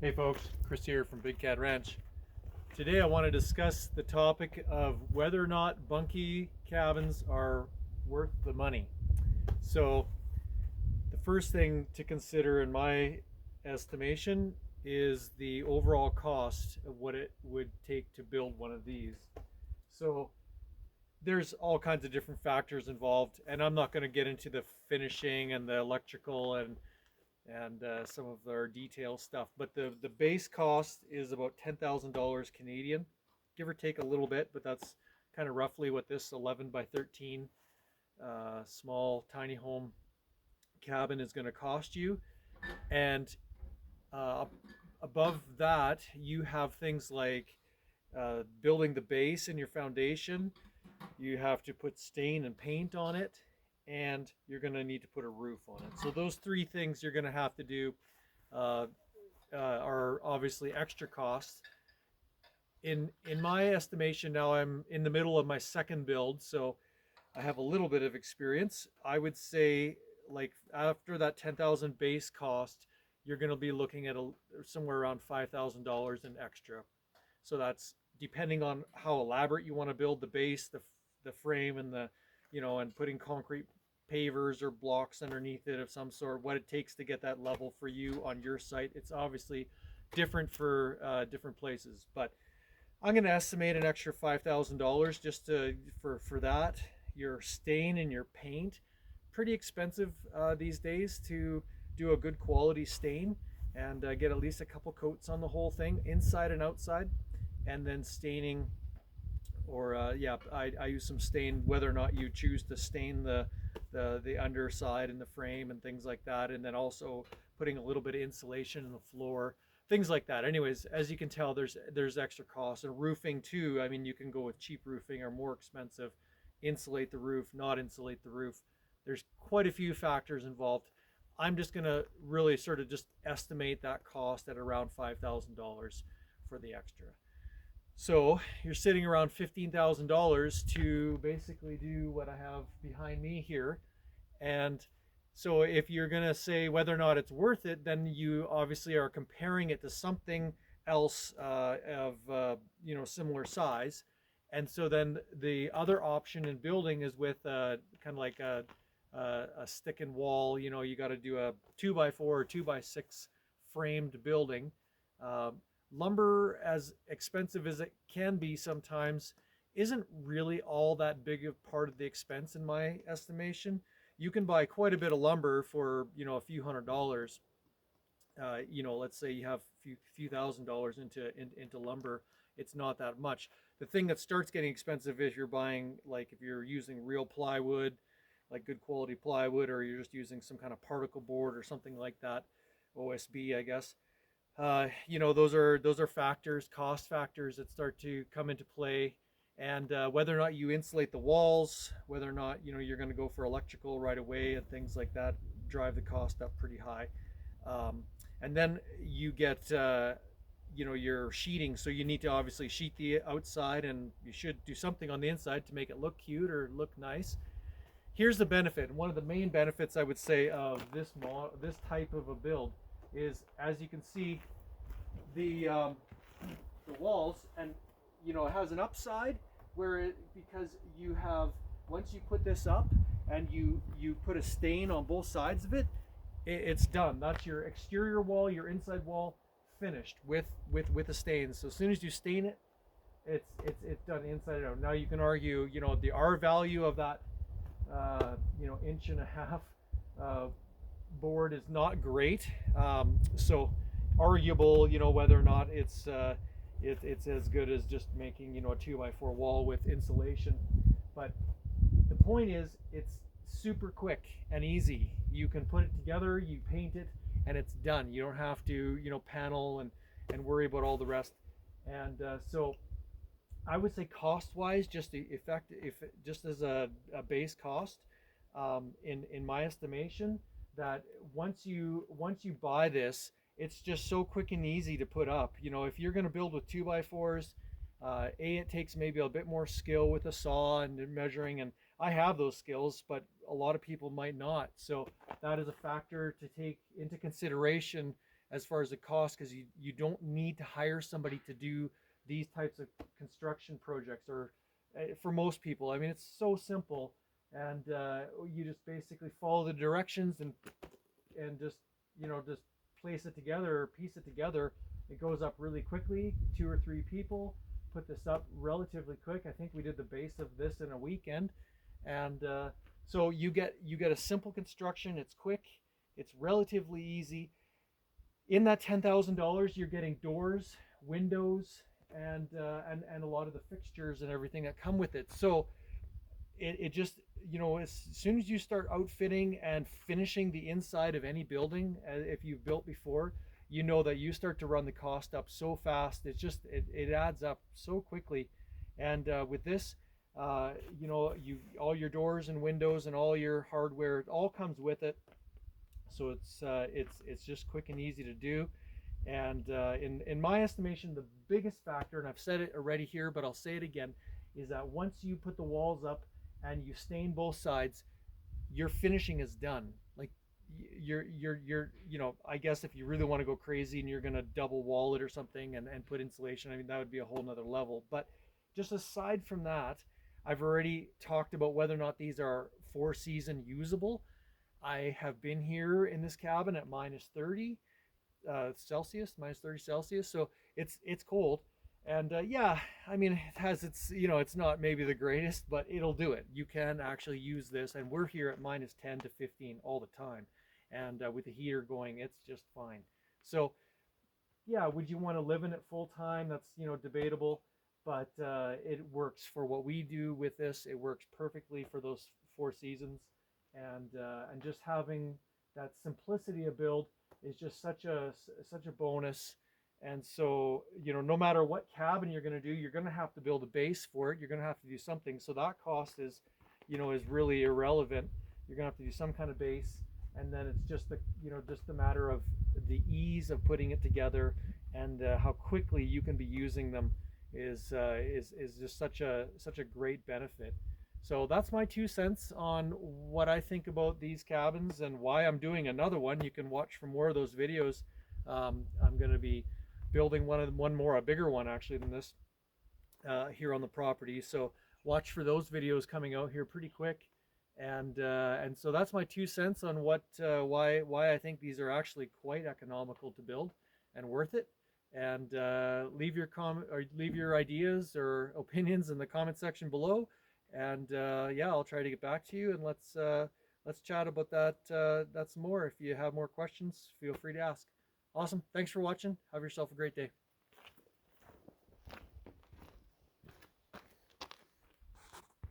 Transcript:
Hey folks, Chris here from BigCat Ranch. Today I want to discuss the topic of whether or not bunkie cabins are worth the money. So the first thing to consider in my estimation is the overall cost of what it would take to build one of these. So there's all kinds of different factors involved, and I'm not going to get into the finishing and the electrical and some of our detail stuff. But the base cost is about $10,000 Canadian, give or take a little bit, but that's kind of roughly what this 11 by 13 small tiny home cabin is going to cost you. And uh, above that, you have things like building the base and your foundation. You have to put stain and paint on it, and you're going to need to put a roof on it. So those three things you're going to have to do uh, are obviously extra costs. In my estimation, now I'm in the middle of my second build, so I have a little bit of experience. I would say, like, after that 10,000 base cost, you're going to be looking at somewhere around $5,000 in extra. So that's depending on how elaborate you want to build the base, the frame, and and putting concrete pavers or blocks underneath it of some sort. What it takes to get that level for you on your site. It's obviously different for different places, but I'm going to estimate an extra $5,000 just for that. Your stain and your paint, pretty expensive these days to do a good quality stain and get at least a couple coats on the whole thing, inside and outside, and then staining. Or I use some stain, whether or not you choose to stain the underside and the frame and things like that, and then also putting a little bit of insulation in the floor, things like that. Anyways, as you can tell, there's extra costs. And roofing too. I mean, you can go with cheap roofing or more expensive, insulate the roof, not insulate the roof. There's quite a few factors involved. I'm just gonna really sort of just estimate that cost at around $5,000 for the extra. So you're sitting around $15,000 to basically do what I have behind me here. And so if you're going to say whether or not it's worth it, then you obviously are comparing it to something else of similar size. And so then the other option in building is with kind of like a stick and wall. You got to do a 2x4 or 2x6 framed building. Uh, Lumber, as expensive as it can be sometimes, isn't really all that big of part of the expense in my estimation. You can buy quite a bit of lumber for a few $100s. Let's say you have a few $1,000s into lumber. It's not that much. The thing that starts getting expensive is you're buying, like, if you're using real plywood, like good quality plywood, or you're just using some kind of particle board or something like that, OSB, I guess. Those are factors, cost factors that start to come into play, and whether or not you insulate the walls, whether or not you're going to go for electrical right away, and things like that drive the cost up pretty high. And then you get your sheeting, so you need to obviously sheet the outside, and you should do something on the inside to make it look cute or look nice. Here's the benefit. One of the main benefits, I would say, of this type of a build is, as you can see, the walls, and it has an upside because you have, once you put this up and you put a stain on both sides of it, it's done. That's your exterior wall, your inside wall, finished with a stain. So as soon as you stain it, it's done inside and out. Now you can argue, the R value of that inch and a half board is not great. So arguable, whether or not it's as good as just making a 2x4 wall with insulation. But the point is, it's super quick and easy. You can put it together, you paint it, and it's done. You don't have to panel and worry about all the rest. And so I would say cost-wise, just just as a base cost, in my estimation, that once you buy this, it's just so quick and easy to put up. If you're going to build with 2x4s, it takes maybe a bit more skill with a saw and measuring, and I have those skills, but a lot of people might not. So that is a factor to take into consideration as far as the cost, because you don't need to hire somebody to do these types of construction projects, or for most people. I mean, it's so simple, and you just basically follow the directions and just just place it together or piece it together. It goes up really quickly. 2 or 3 people put this up relatively quick. I think we did the base of this in a weekend, and so you get a simple construction. It's quick. It's relatively easy. In that $10,000, you're getting doors, windows, and a lot of the fixtures and everything that come with it. So it just, as soon as you start outfitting and finishing the inside of any building, if you've built before, you know that you start to run the cost up so fast. It's just, it adds up so quickly. And with this, all your doors and windows and all your hardware, it all comes with it. So it's just quick and easy to do. And in my estimation, the biggest factor, and I've said it already here, but I'll say it again, is that once you put the walls up and you stain both sides, your finishing is done. Like I guess if you really want to go crazy and you're going to double wall it or something and put insulation, I mean, that would be a whole nother level. But just aside from that, I've already talked about whether or not these are 4-season usable. I have been here in this cabin at -30 Celsius, -30 Celsius, so it's cold. And yeah, I mean, it has its, it's not maybe the greatest, but it'll do it. You can actually use this, and we're here at -10 to 15 all the time, and with the heater going, it's just fine. So yeah, would you want to live in it full time? That's debatable, but it works for what we do with this. It works perfectly for those 4 seasons, and just having that simplicity of build is just such a bonus. And so, no matter what cabin you're going to do, you're going to have to build a base for it. You're going to have to do something. So that cost is, is really irrelevant. You're going to have to do some kind of base, and then it's just the matter of the ease of putting it together, and how quickly you can be using them is just such a great benefit. So that's my 2 cents on what I think about these cabins and why I'm doing another one. You can watch for more of those videos. I'm going to be building one more, a bigger one actually than this, here on the property. So watch for those videos coming out here pretty quick. And so that's my 2 cents on why I think these are actually quite economical to build and worth it. And leave your comment or leave your ideas or opinions in the comment section below. And yeah, I'll try to get back to you, and let's chat about that some more. If you have more questions, feel free to ask. Awesome. Thanks for watching. Have yourself a great day.